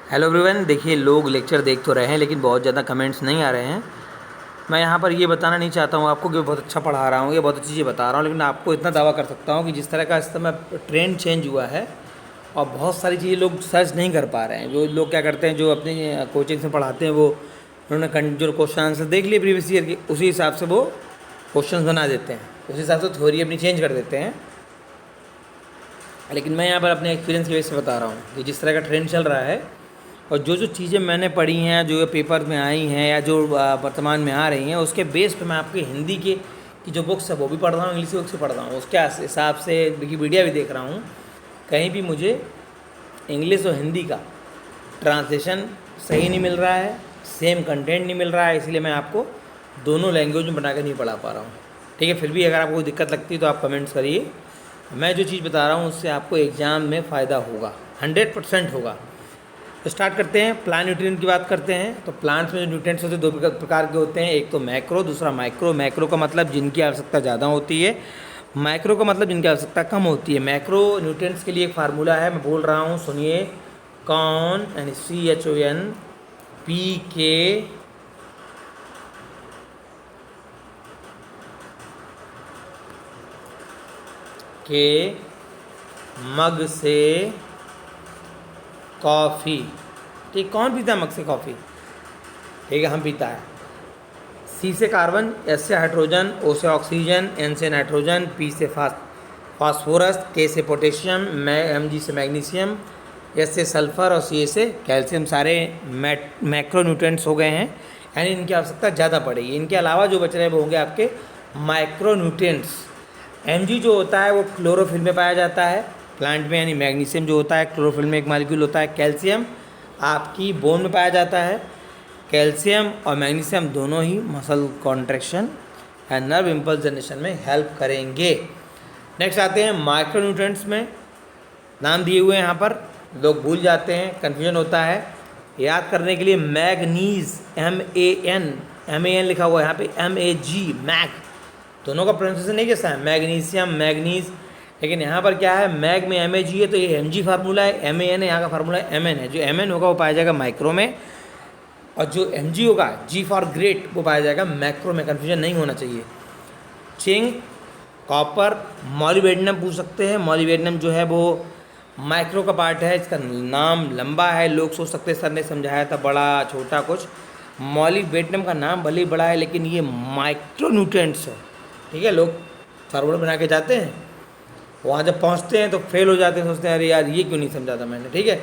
Hello everyone. देखिए, लोग lecture देख तो रहे हैं लेकिन बहुत ज़्यादा कमेंट्स नहीं आ रहे हैं। मैं यहाँ पर ये बताना नहीं चाहता हूँ आपको कि बहुत अच्छा पढ़ा रहा हूँ या बहुत अच्छी चीज़ें बता रहा हूँ, लेकिन आपको इतना दावा कर सकता हूँ कि जिस तरह का इस समय ट्रेंड चेंज हुआ है और बहुत सारी चीज़ें लोग सर्च नहीं कर पा रहे हैं। जो लोग क्या करते हैं, जो अपनी कोचिंग में पढ़ाते हैं, वो उन्होंने जो क्वेश्चन आंसर देख लिए प्रीवियस ईयर के, उसी हिसाब से वो क्वेश्चन बना देते हैं, उसी हिसाब से थ्योरी अपनी चेंज कर देते हैं। लेकिन मैं यहाँ पर अपने एक्सपीरियंस की वजह से बता रहा हूँ कि जिस तरह का ट्रेंड चल रहा है और जो जो चीज़ें मैंने पढ़ी हैं, जो पेपर में आई हैं या जो वर्तमान में आ रही हैं, उसके बेस पे मैं आपकी हिंदी के की जो बुक्स है वो भी पढ़ रहा हूँ, इंग्लिश की बुक्स भी पढ़ रहा हूँ। उसके हिसाब से विकिपीडिया भी देख रहा हूँ। कहीं भी मुझे इंग्लिश और हिंदी का ट्रांसलेशन सही नहीं मिल रहा है, सेम कंटेंट नहीं मिल रहा है, इसलिए मैं आपको दोनों लैंग्वेज में बना कर नहीं पढ़ा पा रहा हूँ। ठीक है, फिर भी अगर आपको कोई दिक्कत लगती है तो आप कमेंट्स करिए। मैं जो चीज़ बता रहा हूँ उससे आपको एग्ज़ाम में फ़ायदा होगा, 100% होगा। तो स्टार्ट करते हैं। प्लांट न्यूट्रिएंट की बात करते हैं। तो प्लांट्स में जो न्यूट्रिएंट्स होते हैं दो प्रकार के होते हैं, एक तो मैक्रो, दूसरा माइक्रो। मैक्रो का मतलब जिनकी आवश्यकता ज़्यादा होती है, माइक्रो का मतलब जिनकी आवश्यकता कम होती है। मैक्रो न्यूट्रिएंट्स के लिए एक फार्मूला है, मैं बोल रहा हूँ, सुनिए। कॉन यानी CHON PK के मग से कॉफ़ी। ठीक, कौन पीता है मग से कॉफ़ी? ठीक है, हम पीता है। C से कार्बन, S से हाइड्रोजन, O से ऑक्सीजन, N से नाइट्रोजन, P से फास्फोरस, K से पोटेशियम, Mg से मैग्नीशियम, S से सल्फ़र और Ca से कैल्शियम। सारे मैक्रो न्यूट्रिएंट्स हो गए हैं, यानी इनकी आवश्यकता ज़्यादा पड़ेगी। इनके अलावा जो बच रहे वो होंगे आपके माइक्रो न्यूट्रिएंट्स। Mg जो होता है वो क्लोरोफिल में पाया जाता है प्लांट में, यानी मैग्नीशियम जो होता है क्लोरोफिल में एक मॉलिक्यूल होता है। कैल्शियम आपकी बोन में पाया जाता है। कैल्शियम और मैग्नीशियम दोनों ही muscle contraction and nerve impulse generation में हेल्प करेंगे। नेक्स्ट आते हैं माइक्रो न्यूट्रिएंट्स में। नाम दिए हुए हैं यहाँ पर, लोग भूल जाते हैं, कन्फ्यूजन होता है। याद करने के लिए मैग्नीज, MAN लिखा हुआ है, यहाँ पे MAG, मैग। दोनों का प्रोनाउंसिएशन नहीं कैसा है, मैग्नीशियम, मैग्नीज। लेकिन यहाँ पर क्या है, मैग में MAG है तो ये Mg फार्मूला है, MAN है यहाँ का फार्मूला है MN है। जो MN होगा वो पाया जाएगा माइक्रो में, और जो Mg होगा, G फॉर ग्रेट, वो पाया जाएगा मैक्रो में। कन्फ्यूजन नहीं होना चाहिए। जिंक, कॉपर, मॉलिब्डेनम पूछ सकते हैं। मॉलिब्डेनम जो है वो माइक्रो का पार्ट है, इसका नाम लंबा है, लोग सोच सकते हैं सर ने समझाया था बड़ा छोटा कुछ। मॉलिब्डेनम का नाम भले ही बड़ा है लेकिन ये माइक्रो न्यूट्रिएंट्स है। ठीक है, लोग फार्मूला बना के जाते हैं, वहाँ जब पहुँचते हैं तो फेल हो जाते हैं, सोचते हैं अरे यार ये क्यों नहीं समझा था मैंने। ठीक है,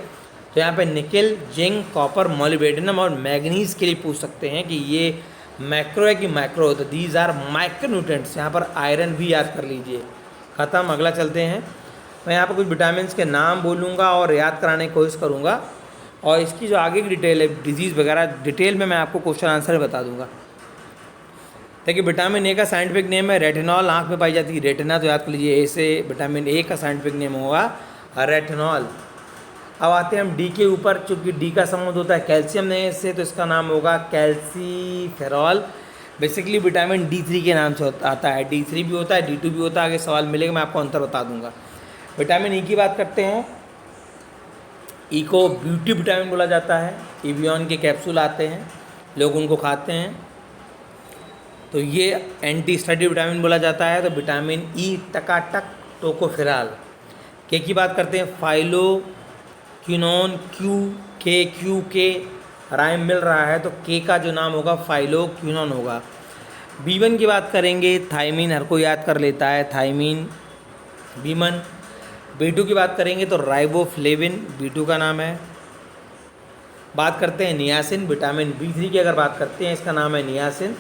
तो यहाँ पे निकेल, जिंक, कॉपर, मॉलिब्डेनम और मैग्नीज के लिए पूछ सकते हैं कि ये मैक्रो है कि माइक्रो है, तो दीज आर माइक्रो न्यूट्रिएंट्स। यहाँ पर आयरन भी याद कर लीजिए। ख़त्म, अगला चलते हैं। मैं यहाँ पर कुछ विटामिन के नाम बोलूँगा और याद कराने की कोशिश करूँगा, और इसकी जो आगे की डिटेल है, डिजीज़ वगैरह डिटेल में मैं आपको क्वेश्चन आंसर बता दूँगा। देखिए, विटामिन ए का साइंटिफिक नेम है रेटिनॉल। आँख में पाई जाती है रेटिना, तो याद कर लीजिए ए से विटामिन ए का साइंटिफिक नेम होगा रेटिनॉल। अब आते हैं हम डी के ऊपर, चूँकि डी का संबंध होता है कैल्शियम ने से, तो इसका नाम होगा कैल्सीफेरॉल। बेसिकली विटामिन D3 के नाम से आता है। D3 भी होता है, D2 भी होता है, आगे सवाल मिलेगा मैं आपको अंतर बता दूंगा। विटामिन ई की बात करते हैं। ई को ब्यूटी विटामिन बोला जाता है। इवियन के कैप्सूल आते हैं, लोग उनको खाते हैं, तो ये एंटी स्टडी विटामिन बोला जाता है। तो विटामिन ई टकाटक टोकोफेरॉल। के की बात करते हैं, फाइलो क्विनोन, क्यू के राइम मिल रहा है, तो के का जो नाम होगा फाइलो क्विनोन होगा। B1 की बात करेंगे, थायमीन, हर कोई याद कर लेता है, थायमीन, B1। B2 की बात करेंगे तो राइबोफ्लेविन, B2 का नाम है। बात करते हैं नियासिन, विटामिन B3 की अगर बात करते हैं, इसका नाम है नियासिन।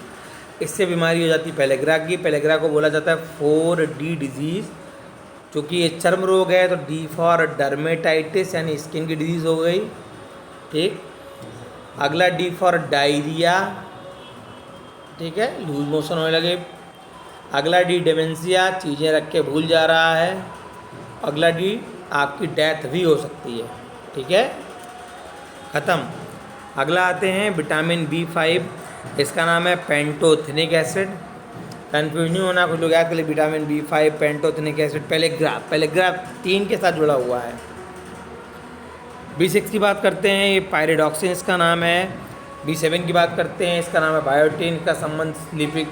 इससे बीमारी हो जाती है पेलेग्रा की। पेलेग्रा को बोला जाता है 4D डिजीज़, क्योंकि ये चर्म रोग है, तो D फॉर डर्मेटाइटिस यानी स्किन की डिजीज़ हो गई। ठीक, अगला D फॉर डायरिया, ठीक है, लूज मोशन होने लगे। अगला D डिमेंशिया, चीज़ें रख के भूल जा रहा है। अगला D आपकी डेथ भी हो सकती है। ठीक है, ख़त्म। अगला आते हैं विटामिन B5, इसका नाम है पेंटोथेनिक एसिड। कन्फ्यूज नहीं होना, कुछ लोग याद कर ले, विटामिन B5 पेंटोथेनिक एसिड। पेलेग्राफ 3 के साथ जुड़ा हुआ है। B6 की बात करते हैं, ये पायरिडॉक्सिन इसका नाम है। B7 की बात करते हैं, इसका नाम है बायोटिन, का संबंध स्लीपिंग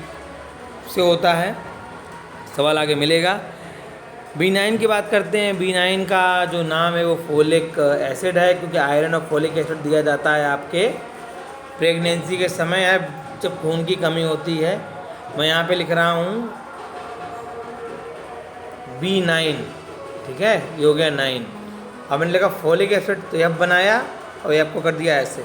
से होता है, सवाल आगे मिलेगा। B9 की बात करते हैं, B9 का जो नाम है वो फोलिक एसिड है, क्योंकि आयरन और फोलिक एसिड दिया जाता है आपके प्रेगनेंसी के समय है, जब खून की कमी होती है। मैं यहाँ पे लिख रहा हूँ B9, ठीक है, ये हो गया 9। अब मैंने लिखा फोलिक एसिड, तो ये बनाया और ये आपको कर दिया ऐसे,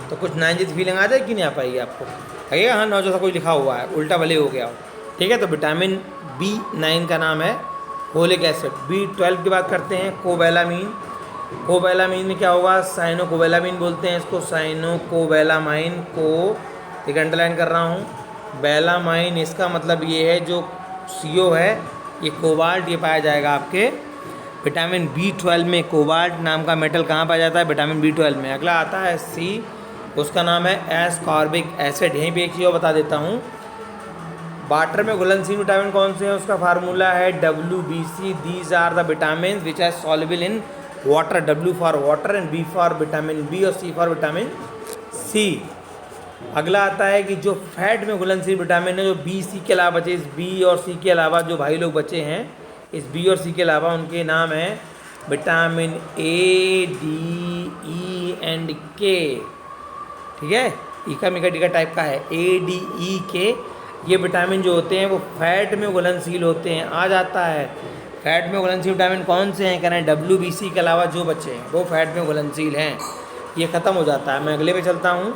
तो कुछ 9 जैसी फीलिंग आ जाए कि नहीं आ पाएगी आपको? आइएगा, हाँ 9 जैसा कुछ लिखा हुआ है, उल्टा भले हो गया हो, ठीक है। तो विटामिन B9 का नाम है फोलिक एसिड। B12 की बात करते हैं, कोबैलामीन। कोबैलामीन में क्या होगा? साइनोकोबैलामीन बोलते हैं इसको, साइनोकोबैलामाइन को एक अंडरलाइन कर रहा हूँ। बैलामाइन इसका मतलब ये है जो CO है, ये कोबाल्ट, ये पाया जाएगा आपके विटामिन B12 में। कोबाल्ट नाम का मेटल कहाँ पाया जाता है? विटामिन B12 में। अगला आता है C, उसका नाम है एस्कॉर्बिक एसिड। यहीं पे एक चीज़ और बता देता हूँ, वाटर में घुलनशील विटामिन कौन से हैं? उसका फार्मूला है WBC। These are the vitamin which are soluble in water. W for water and B for vitamin B और C फॉर विटामिन C। अगला आता है कि जो फैट में घुलनशील विटामिन है, जो B C के अलावा बचे, इस B और C के अलावा जो भाई लोग बचे हैं, इस B और C के अलावा उनके नाम है vitamin A, D, E and K, ठीक है। इका मिका टीका टाइप का है, A, D, E, K। ये विटामिन जो होते हैं वो फैट में घुलनशील होते हैं। आ जाता है फैट में घुलनशील विटामिन कौन से हैं? कह रहे हैं WBC के अलावा जो बचे हैं वो फैट में घुलनशील हैं। ये ख़त्म हो जाता है। मैं अगले पे चलता हूँ,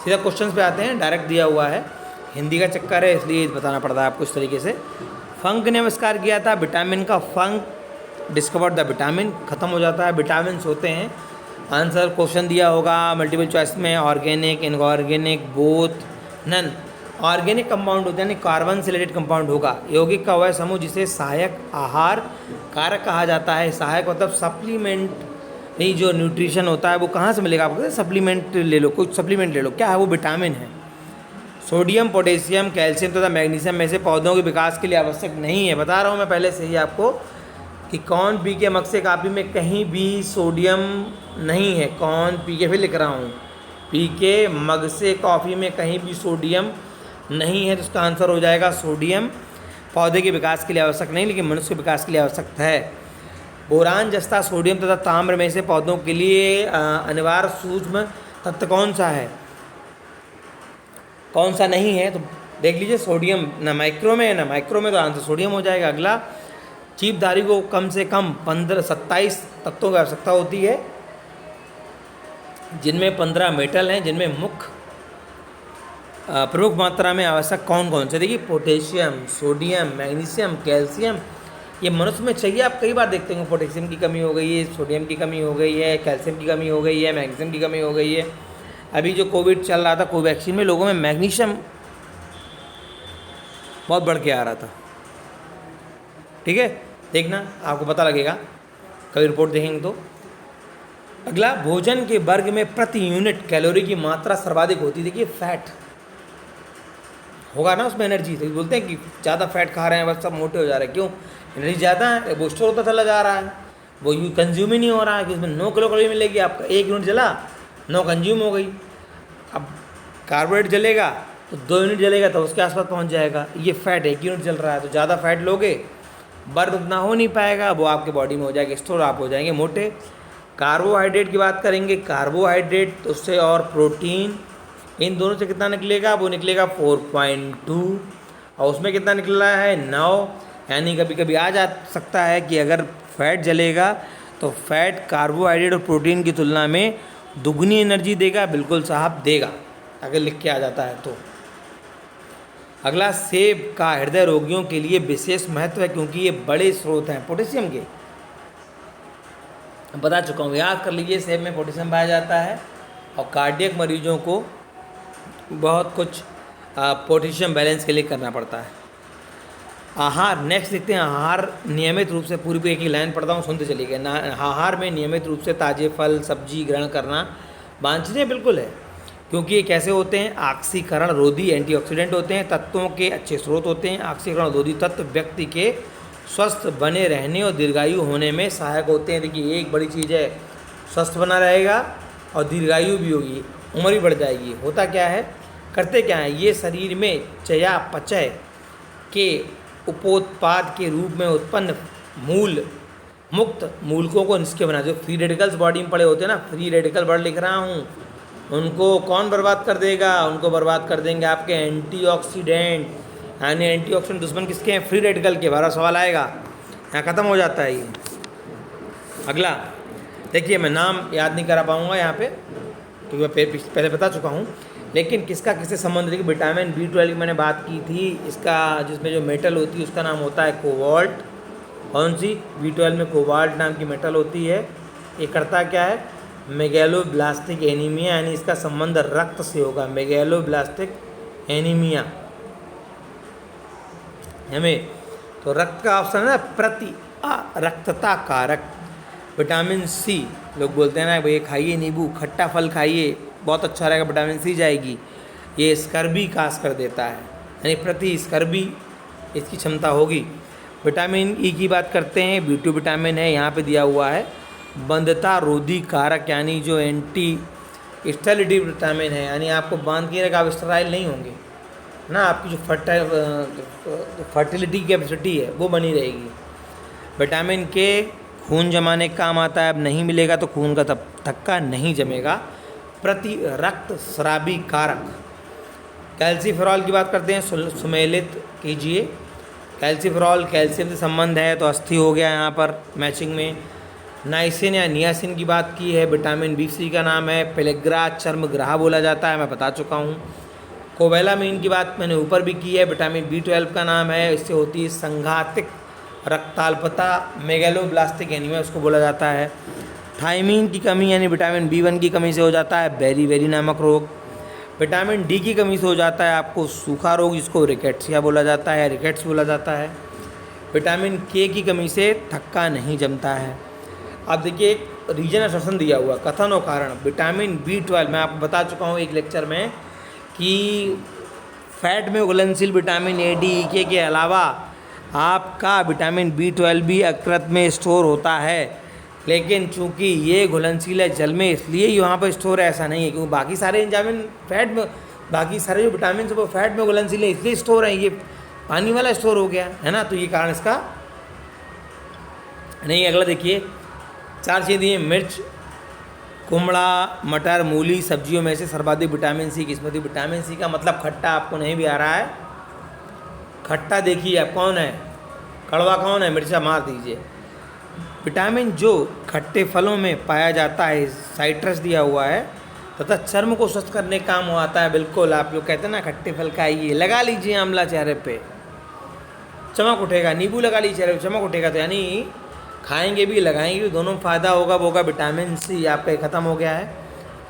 सीधा क्वेश्चंस पे आते हैं, डायरेक्ट दिया हुआ है, हिंदी का चक्कर है इसलिए बताना पड़ता है आपको इस तरीके से। फंक ने आविष्कार किया था विटामिन का, फंक डिस्कवर्ड द विटामिन। ख़त्म हो जाता है। विटामिन होते हैं, आंसर क्वेश्चन दिया होगा मल्टीपल चॉइस में, organic, inorganic, both, none. Organic compound होते हैं, यानी कार्बन से रिलेटेड कंपाउंड होगा। यौगिक का वह समूह जिसे सहायक आहार कारक कहा जाता है। सहायक मतलब सप्लीमेंट, नहीं, जो न्यूट्रिशन होता है वो कहाँ से मिलेगा आपको? सप्लीमेंट ले लो, कुछ सप्लीमेंट ले लो, क्या है वो? विटामिन है। सोडियम, पोटेशियम, कैल्शियम तथा मैग्नीशियम में से पौधों के विकास के लिए आवश्यक नहीं है। बता रहा हूँ मैं पहले से ही आपको कि कौन पी के मग से कापी में कहीं भी सोडियम नहीं है। कौन पी के, फिर लिख रहा हूँ, पी के मग से कॉफ़ी में कहीं भी सोडियम नहीं है, तो उसका आंसर हो जाएगा सोडियम। पौधे के विकास के लिए आवश्यक नहीं, लेकिन मनुष्य के विकास के लिए आवश्यक है। बोरान, जस्ता, सोडियम तथा ताम्र में से पौधों के लिए अनिवार्य सूक्ष्म तत्व कौन सा है, कौन सा नहीं है? तो देख लीजिए, सोडियम ना माइक्रो में है ना माइक्रो में, तो आंसर सोडियम हो जाएगा। अगला, जीवधारी को कम से कम 27 तत्वों की आवश्यकता होती है, जिनमें 15 मेटल हैं, जिनमें मुख्य प्रमुख मात्रा में आवश्यक कौन कौन से? देखिए, पोटेशियम, सोडियम, मैग्नीशियम, कैल्शियम, ये मनुष्य में चाहिए। आप कई बार देखते हैं पोटेशियम की कमी हो गई है, सोडियम की कमी हो गई है, कैल्शियम की कमी हो गई है, मैग्नीशियम की कमी हो गई है। अभी जो कोविड चल रहा था, कोवैक्सीन में लोगों में मैग्नीशियम बहुत बढ़ के आ रहा था, ठीक है, देखना आपको पता लगेगा, कभी रिपोर्ट देखेंगे तो। अगला, भोजन के वर्ग में प्रति यूनिट कैलोरी की मात्रा सर्वाधिक होती है। देखिए, फैट होगा ना उसमें एनर्जी, तो बोलते हैं कि ज़्यादा फैट खा रहे हैं बस सब मोटे हो जा रहे हैं। क्यों? एनर्जी ज़्यादा है, वो स्टोर होता चला जा रहा है, वो यू कंज्यूम ही नहीं हो रहा है कि उसमें 9 किलो कैलोरी मिलेगी। आपका 1 यूनिट जला, 9 कंज्यूम हो गई। अब कार्बोहाइड्रेट जलेगा तो 2 यूनिट जलेगा, तो उसके आसपास पहुंच जाएगा। ये फैट 1 यूनिट जल रहा है, तो ज़्यादा फैट लोगे, बर्न उतना हो नहीं पाएगा, वो आपके बॉडी में हो जाएगा स्टोर, आप हो जाएंगे मोटे। कार्बोहाइड्रेट की बात करेंगे, कार्बोहाइड्रेट तो उससे और प्रोटीन, इन दोनों से कितना निकलेगा? वो निकलेगा 4.2, और उसमें कितना निकल रहा है? 9। यानी कभी कभी आ जा सकता है कि अगर फैट जलेगा तो फैट कार्बोहाइड्रेट और प्रोटीन की तुलना में दुगनी एनर्जी देगा। बिल्कुल साहब, देगा, अगर लिख के आ जाता है तो। अगला, सेब का हृदय रोगियों के लिए विशेष महत्व है, क्योंकि ये बड़े स्रोत हैं पोटेशियम के। बता चुका हूँ, याद कर लीजिए, सेब में पोटेशियम पाया जाता है, और कार्डियक मरीजों को बहुत कुछ पोटेशियम बैलेंस के लिए करना पड़ता है। आहार, नेक्स्ट देखते हैं। आहार नियमित रूप से, पूरी एक ही लाइन पढ़ता हूँ, सुनते चलिए। आहार में नियमित रूप से ताज़े फल सब्जी ग्रहण करना वांछनीय बिल्कुल है, क्योंकि ये कैसे होते हैं? ऑक्सीकरण रोधी एंटीऑक्सीडेंट होते हैं, तत्वों के अच्छे स्रोत होते हैं। ऑक्सीकरण रोधी तत्व व्यक्ति के स्वस्थ बने रहने और दीर्घायु होने में सहायक होते हैं। देखिए एक बड़ी चीज़ है, स्वस्थ बना रहेगा और दीर्घायु भी होगी, उम्र भी बढ़ जाएगी। होता क्या है, करते क्या है, ये शरीर में चयापचय के उपोत्पाद के रूप में उत्पन्न मुक्त मूलकों को निष्क्रिय बना। जो फ्री रेडिकल्स बॉडी में पड़े होते हैं ना, फ्री रेडिकल वर्ड लिख रहा हूँ, उनको कौन बर्बाद कर देगा, उनको बर्बाद कर देंगे आपके एंटीऑक्सीडेंट। यानी एंटीऑक्सीडेंट दुश्मन किसके हैं, फ्री रेडिकल के। 12 सवाल आएगा, यहाँ ख़त्म हो जाता है ये। अगला देखिए, मैं नाम याद नहीं करा पाऊँगा यहाँ पे क्योंकि मैं पहले बता चुका हूँ, लेकिन किसका किससे संबंध। देखिए विटामिन B12 की मैंने बात की थी, इसका जिसमें जो मेटल होती है उसका नाम होता है कोबाल्ट। कौन सी, B12 में कोबाल्ट नाम की मेटल होती है। ये करता क्या है, मेगैलोब्लास्टिक एनीमिया, यानी इसका संबंध रक्त से होगा। मेगैलोब्लास्टिक एनीमिया हमें तो रक्त का ऑप्शन है ना, प्रति रक्तता कारक। विटामिन C, लोग बोलते हैं ना भाई खाइए नींबू, खट्टा फल खाइए, बहुत अच्छा रहेगा, विटामिन C जाएगी। ये स्कर्बी कास कर देता है, यानी प्रति स्कर्बी इसकी क्षमता होगी। विटामिन E की बात करते हैं, B2 विटामिन है, यहाँ पे दिया हुआ है। बंधता रोधी कारक, यानी जो एंटी स्टेरिलिटी विटामिन है, यानी आपको बांध के रखा, आप स्टेराइल नहीं होंगे ना, आपकी जो फर्टिलिटी कैपेसिटी है वो बनी रहेगी। विटामिन K खून जमाने का काम आता है, अब नहीं मिलेगा तो खून का थक्का नहीं जमेगा। प्रति रक्त स्रावी कारक। कैल्सीफेरॉल की बात करते हैं, सुमेलित कीजिए। कैल्सीफेरॉल कैल्शियम से संबंध है तो अस्थि हो गया यहाँ पर मैचिंग में। नाइसिन या नियासिन की बात की है, विटामिन B3 का नाम है। पेलेग्रा चर्म ग्राह बोला जाता है, मैं बता चुका हूँ। कोबैलामीन की बात मैंने ऊपर भी की है, विटामिन B12 का नाम है। इससे होती है संघातिक रक्ताल्पता, मेगैलोब्लास्टिक एनीमिया उसको बोला जाता है। थायमीन की कमी यानी विटामिन B1 की कमी से हो जाता है बेरी नामक रोग। विटामिन D की कमी से हो जाता है आपको सूखा रोग, जिसको रिकेट्सिया बोला जाता है, रिकेट्स बोला जाता है। विटामिन K की कमी से थक्का नहीं जमता है। अब देखिए एक रीजन एसोसिएशन दिया हुआ, कथन और कारण। विटामिन B12 मैं आपको बता चुका हूँ एक लेक्चर में कि फैट में घुलनशील विटामिन A, D, E के अलावा आपका विटामिन B12 भी यकृत में स्टोर होता है, लेकिन चूंकि ये घुलनशील है जल में, इसलिए यहाँ पर स्टोर है, ऐसा नहीं है। क्योंकि बाकी सारे विटामिन फैट में, बाकी सारे जो विटामिन है वो फैट में घुलनशील है, इसलिए स्टोर है, ये पानी वाला स्टोर हो गया है ना, तो ये कारण इसका नहीं। अगला देखिए 4 चीज़ें दी, मिर्च, कुमड़ा, मटर, मूली सब्जियों में से सर्वाधिक विटामिन C किसमें होती है। विटामिन C का मतलब खट्टा आपको नहीं भी आ रहा है, खट्टा देखिए आप कौन है, कड़वा कौन है, मिर्चा मार दीजिए। विटामिन जो खट्टे फलों में पाया जाता है, साइट्रस दिया हुआ है, तथा चर्म को स्वस्थ करने का काम आता है। बिल्कुल, आप लोग कहते हैं ना खट्टे फल खाइए, लगा लीजिए आंवला चेहरे पे, चमक उठेगा। नींबू लगा लीजिए चेहरे पे, चमक उठेगा। तो यानी खाएंगे भी लगाएंगे भी, दोनों में फ़ायदा होगा। वो होगा विटामिन C। आपका ख़त्म हो गया है।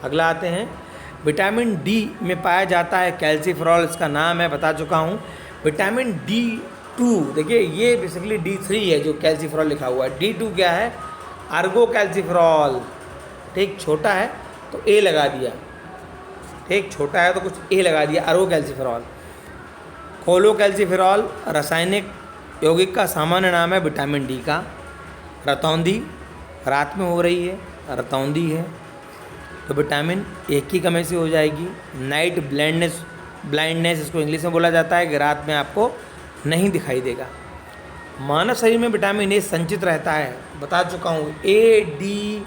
अगला आते हैं, विटामिन D में पाया जाता है कैल्सीफेरॉल, इसका नाम है, बता चुका हूँ। विटामिन D2, देखिए ये बेसिकली D3 है जो कैल्सीफेरॉल लिखा हुआ है। D2 क्या है, आर्गो कैल्सीफेरॉल। ठीक, छोटा है तो A लगा दिया, ठीक, छोटा है तो कुछ A लगा दिया, आर्गो कैल्सीफेरॉल। कोलो कैल्सीफेरॉल रासायनिक यौगिक का सामान्य नाम है विटामिन D का। रतौंधी, रात में हो रही है, रतौंधी है तो विटामिन A की कमी से हो जाएगी। नाइट ब्लाइंडनेस इसको इंग्लिश में बोला जाता है कि रात में आपको नहीं दिखाई देगा। मानव शरीर में विटामिन A संचित रहता है, बता चुका हूँ। ADENK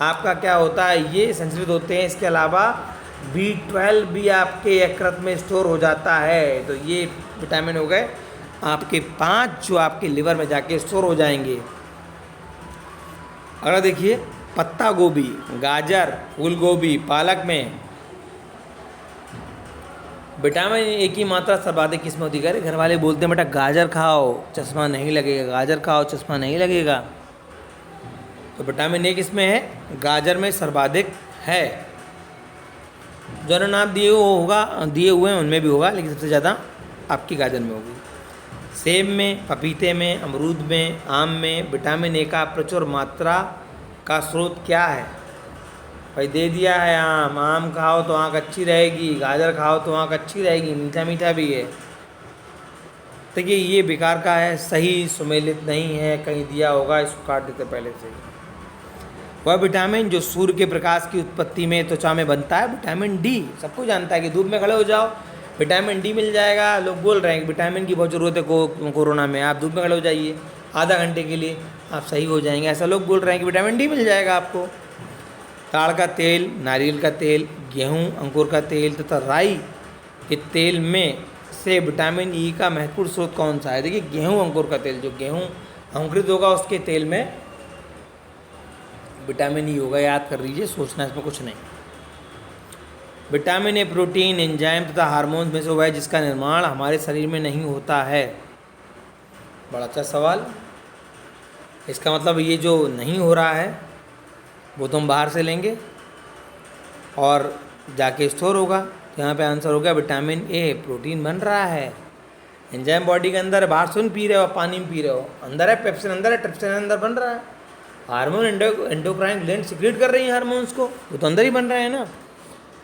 आपका क्या होता है, ये संचरित होते हैं। इसके अलावा B12 भी आपके यकृत में स्टोर हो जाता है। तो ये विटामिन हो गए आपके 5 जो आपके लिवर में जाके स्टोर हो जाएंगे। अगला देखिए, पत्ता गोभी, गाजर, फूल गोभी, पालक में विटामिन A की मात्रा सर्वाधिक किसमें होती है। घर वाले बोलते हैं बेटा गाजर खाओ चश्मा नहीं लगेगा, गाजर खाओ चश्मा नहीं लगेगा। तो विटामिन A किसमें है, गाजर में सर्वाधिक है। जो नाम दिए हुए हैं उनमें भी होगा, लेकिन सबसे ज़्यादा आपकी गाजर में होगी। सेब में, पपीते में, अमरूद में, आम में विटामिन A का प्रचुर मात्रा का स्रोत क्या है, भाई दे दिया है आम, आम खाओ तो आँख अच्छी रहेगी, गाजर खाओ तो आँख अच्छी रहेगी, मीठा मीठा भी है। देखिए ये बेकार का है, सही सुमेलित नहीं है, कहीं दिया होगा, इसको काट देते पहले से ही। वह विटामिन जो सूर्य के प्रकाश की उत्पत्ति में त्वचा में बनता है, विटामिन डी। सबको जानता है कि धूप में खड़े हो जाओ विटामिन डी मिल जाएगा। लोग बोल रहे हैं कि विटामिन की बहुत ज़रूरत है कोरोना में, आप धूप में खड़े हो जाइए आधा घंटे के लिए, आप सही हो जाएंगे। ऐसा लोग बोल रहे हैं कि विटामिन डी मिल जाएगा आपको। ताड़ का तेल, नारियल का तेल, गेहूँ अंकुर का तेल तथा राई के तेल में से विटामिन ई का महत्वपूर्ण स्रोत कौन सा है? देखिए गेहूँ अंकुर का तेल, जो गेहूँ अंकुरित होगा उसके तेल में विटामिन ई होगा, याद कर लीजिए, सोचना इसमें कुछ नहीं। विटामिन ए प्रोटीन, एंजाइम तथा हार्मोन्स में से हुआ है जिसका निर्माण हमारे शरीर में नहीं होता है। बड़ा अच्छा सवाल। इसका मतलब ये जो नहीं हो रहा है वो तो हम बाहर से लेंगे और जाके स्टोर होगा। तो यहाँ पे आंसर हो गया विटामिन ए। प्रोटीन बन रहा है, एंजाइम बॉडी के अंदर है, बाहर सुन पी रहे हो, पानी में पी रहे हो, अंदर है पेप्सिन, अंदर है ट्रिप्सिन, अंदर बन रहा है। हार्मोन एंडोक्राइन ग्लैंड सिक्रीट कर रही है हार्मोन्स को, वो तो अंदर ही बन रहे हैं ना।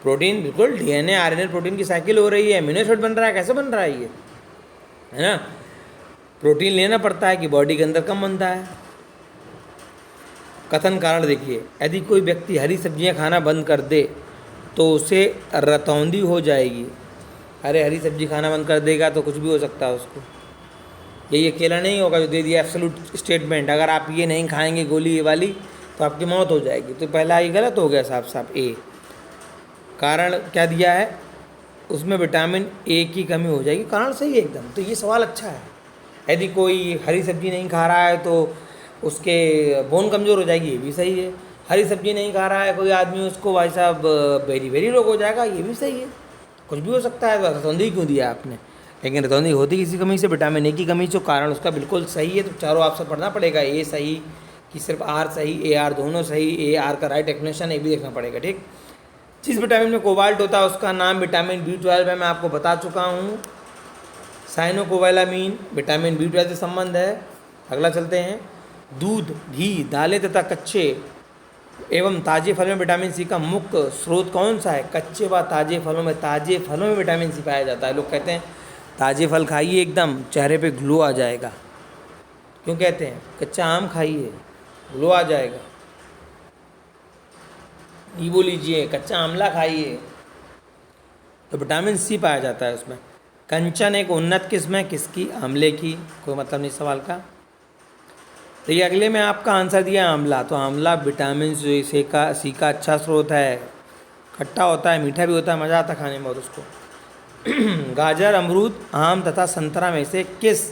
प्रोटीन बिल्कुल डीएनए आरएनए प्रोटीन की साइकिल हो रही है, अमीनो एसिड बन रहा है, कैसे बन रहा है ये, है ना। प्रोटीन लेना पड़ता है कि बॉडी के अंदर कम बनता है। कथन कारण देखिए, यदि कोई व्यक्ति हरी सब्जियां खाना बंद कर दे तो उसे रतौंधी हो जाएगी। अरे हरी सब्जी खाना बंद कर देगा तो कुछ भी हो सकता है उसको, यही अकेला नहीं होगा जो दे दिया एब्सोल्यूट स्टेटमेंट, अगर आप ये नहीं खाएंगे गोली ये वाली तो आपकी मौत हो जाएगी। तो पहला ये गलत हो गया साफ साफ। ए कारण क्या दिया है, उसमें विटामिन ए की कमी हो जाएगी, कारण सही है एकदम। तो ये सवाल अच्छा है। यदि कोई हरी सब्जी नहीं खा रहा है तो उसके बोन कमज़ोर हो जाएगी, ये भी सही है। हरी सब्जी नहीं खा रहा है कोई आदमी, उसको भाई साहब बेरी बेरी रोग हो जाएगा, ये भी सही है। कुछ भी हो सकता है। तो रतौंधी क्यों दिया आपने? लेकिन रतौंधी होती किसी कमी से, विटामिन ए की कमी से, कारण उसका बिल्कुल सही है। तो चारों आपसे पढ़ना पड़ेगा, ए सही कि सिर्फ आर सही, ए आर दोनों सही, ए आर का राइट एक्सप्लेनेशन ये भी देखना पड़ेगा, ठीक। जिस विटामिन में कोबाल्ट होता है उसका नाम विटामिन B12 है, मैं आपको बता चुका हूँ। साइनोकोबालामीन विटामिन B12 से संबंध है। अगला चलते हैं। दूध, घी, दालें तथा कच्चे एवं ताजे फल में विटामिन सी का मुख्य स्रोत कौन सा है? कच्चे व ताजे फलों में, ताजे फलों में विटामिन सी पाया जाता है। लोग कहते हैं ताजे फल खाइए एकदम चेहरे पे ग्लो आ जाएगा, क्यों कहते हैं? कच्चा आम खाइए ग्लो आ जाएगा। नींबू लीजिए, कच्चा आमला खाइए, तो विटामिन सी पाया जाता है उसमें। कंचन एक उन्नत किस्म है, किसकी? आंवले की। कोई मतलब नहीं सवाल का। तो ये अगले में आपका आंसर दिया आंवला, तो आंवला विटामिन सी का अच्छा स्रोत है। खट्टा होता है, मीठा भी होता है, मज़ा आता है खाने में बहुत उसको। गाजर, अमरूद, आम तथा संतरा में से किस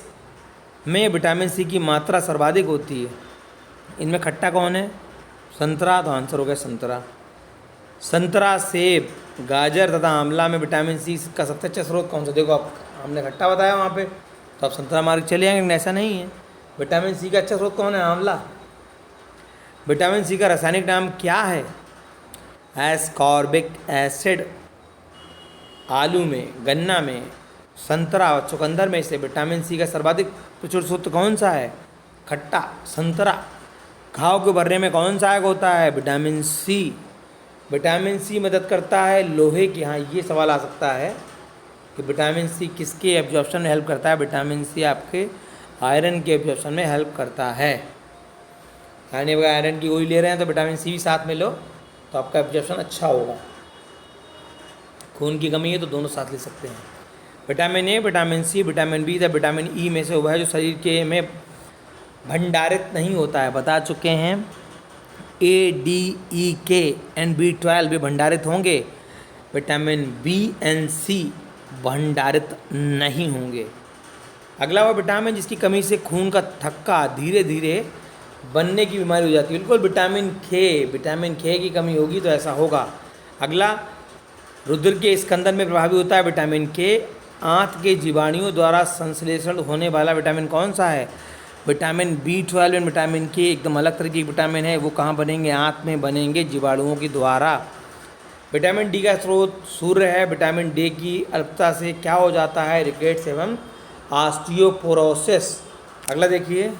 में विटामिन सी की मात्रा सर्वाधिक होती है? इनमें खट्टा कौन है? संतरा, तो आंसर हो गया संतरा। संतरा, सेब, गाजर तथा आंवला में विटामिन सी का सबसे अच्छा स्रोत कौन सा? देखो आप, हमने खट्टा बताया वहाँ पे, तो आप संतरा मार्ग चले जाएंगे, लेकिन ऐसा नहीं है। विटामिन सी का अच्छा स्रोत कौन है? आंवला। विटामिन सी का रासायनिक नाम क्या है? Ascorbic acid. आलू में, गन्ना में, संतरा और चुकंदर में से विटामिन सी का सर्वाधिक प्रचुर स्रोत कौन सा है? खट्टा, संतरा। घाव के भरने में कौन सहायक होता है? Vitamin C. विटामिन सी मदद करता है लोहे की, हाँ ये सवाल आ सकता है कि विटामिन सी किसके एब्जॉर्प्शन में हेल्प करता है? विटामिन सी आपके आयरन के एब्जॉर्प्शन में हेल्प करता है। यानी अगर आयरन की गोली ले रहे हैं तो विटामिन सी भी साथ में लो, तो आपका एब्जॉर्प्शन अच्छा होगा। खून की कमी है तो दोनों साथ ले सकते हैं। Vitamin A, vitamin C, vitamin B या विटामिन ई में से वह है जो शरीर के में भंडारित नहीं होता है, बता चुके हैं। ए, डी, ई, के एंड B12 भी भंडारित होंगे, विटामिन बी एंड सी भंडारित नहीं होंगे। अगला वो विटामिन जिसकी कमी से खून का थक्का धीरे धीरे बनने की बीमारी हो जाती है, बिल्कुल विटामिन खे की कमी होगी तो ऐसा होगा। अगला, रुधिर के स्कंदन में प्रभावी होता है विटामिन के। आंत के जीवाणुओं द्वारा संश्लेषण होने वाला विटामिन कौन सा है? विटामिन B12 एंड विटामिन के एकदम अलग तरह की विटामिन है, वो कहाँ बनेंगे? आंत में बनेंगे जीवाणुओं के द्वारा। विटामिन डी का स्रोत सूर्य है। विटामिन डी की अल्पता से क्या हो जाता है? रिकेट्स एवं ऑस्टियोपोरोसिस। अगला देखिए,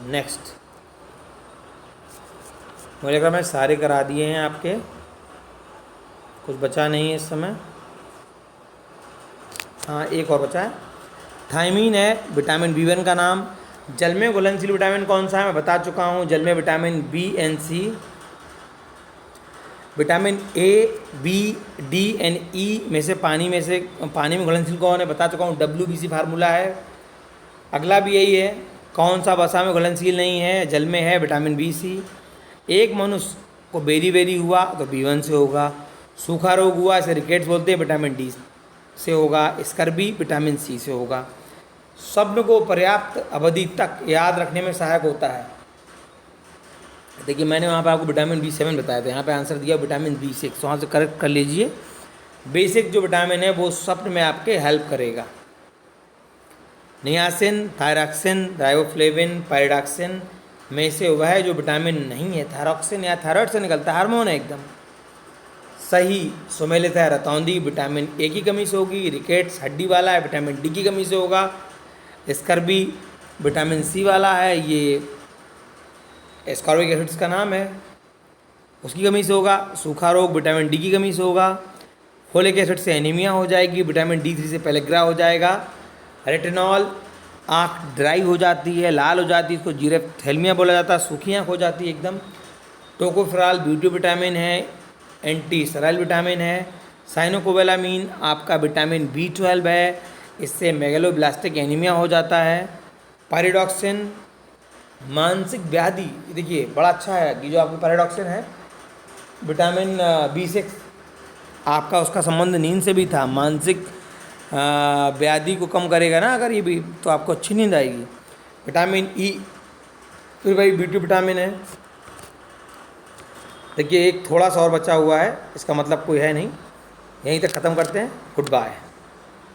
नेक्स्ट, मुझे लगा मैं सारे करा दिए हैं आपके, कुछ बचा नहीं है इस समय। हाँ, एक और बचा है। थायमीन है विटामिन B1 का नाम। जल में घुलनशील विटामिन कौन सा है मैं बता चुका हूँ। जल में vitamin B and C, vitamin A, B, D and E में से पानी में घुलनशील कौन है बता चुका हूँ, WBC फार्मूला है। अगला भी यही है, कौन सा वसा में घुलनशील नहीं है, जल में है विटामिन BC। एक मनुष्य को बेरी हुआ तो B1 से होगा, सूखा रोग हुआ इसे रिकेट्स बोलते हैं, विटामिन D से होगा, स्कर्वी विटामिन C से होगा। शब्द को पर्याप्त अवधि तक याद रखने में सहायक होता है। देखिए मैंने वहाँ पर आपको विटामिन B7 बताया था, यहाँ पे आंसर दिया विटामिन B6, तो वहाँ से करेक्ट कर लीजिए। बेसिक जो विटामिन है वो शब्द में आपके हेल्प करेगा। नियासिन, थायरॉक्सिन, राइबोफ्लेविन, पायरिडॉक्सिन में से वह जो विटामिन नहीं है, थायरॉक्सिन या थायराइड से निकलता है, हार्मोन है एकदम सही। सुमेलित है रतौंधी, विटामिन A की कमी से होगी। रिकेट्स हड्डी वाला है, विटामिन D की कमी से होगा। स्कर्वी विटामिन C वाला है, ये स्कॉर्बिक एसिड्स का नाम है, उसकी कमी से होगा। सूखा रोग विटामिन D की कमी से होगा। फोलिक एसिड से एनीमिया हो जाएगी, विटामिन D3 से पेलेग्रा हो जाएगा। रेटिनॉल, आँख ड्राई हो जाती है, लाल हो जाती है, इसको जीरेप्थेल्मिया बोला जाता है, सूखी आँख हो जाती है एकदम। टोकोफेरॉल ब्यूटी विटामिन है, एंटी स्टेराइल विटामिन है। साइनोकोबालामीन आपका विटामिन B12 है, इससे मेगलोब्लास्टिक एनीमिया हो जाता है। पायरिडॉक्सिन मानसिक व्याधि, देखिए बड़ा अच्छा है कि जो आपको पैराडॉक्सिन है विटामिन B6 आपका उसका संबंध नींद से भी था। मानसिक व्याधि को कम करेगा ना अगर ये भी, तो आपको अच्छी नींद आएगी। विटामिन E फिर भाई B2 विटामिन है। देखिए एक थोड़ा सा और बचा हुआ है, इसका मतलब कोई है नहीं। यहीं तक ख़त्म करते हैं। Good bye.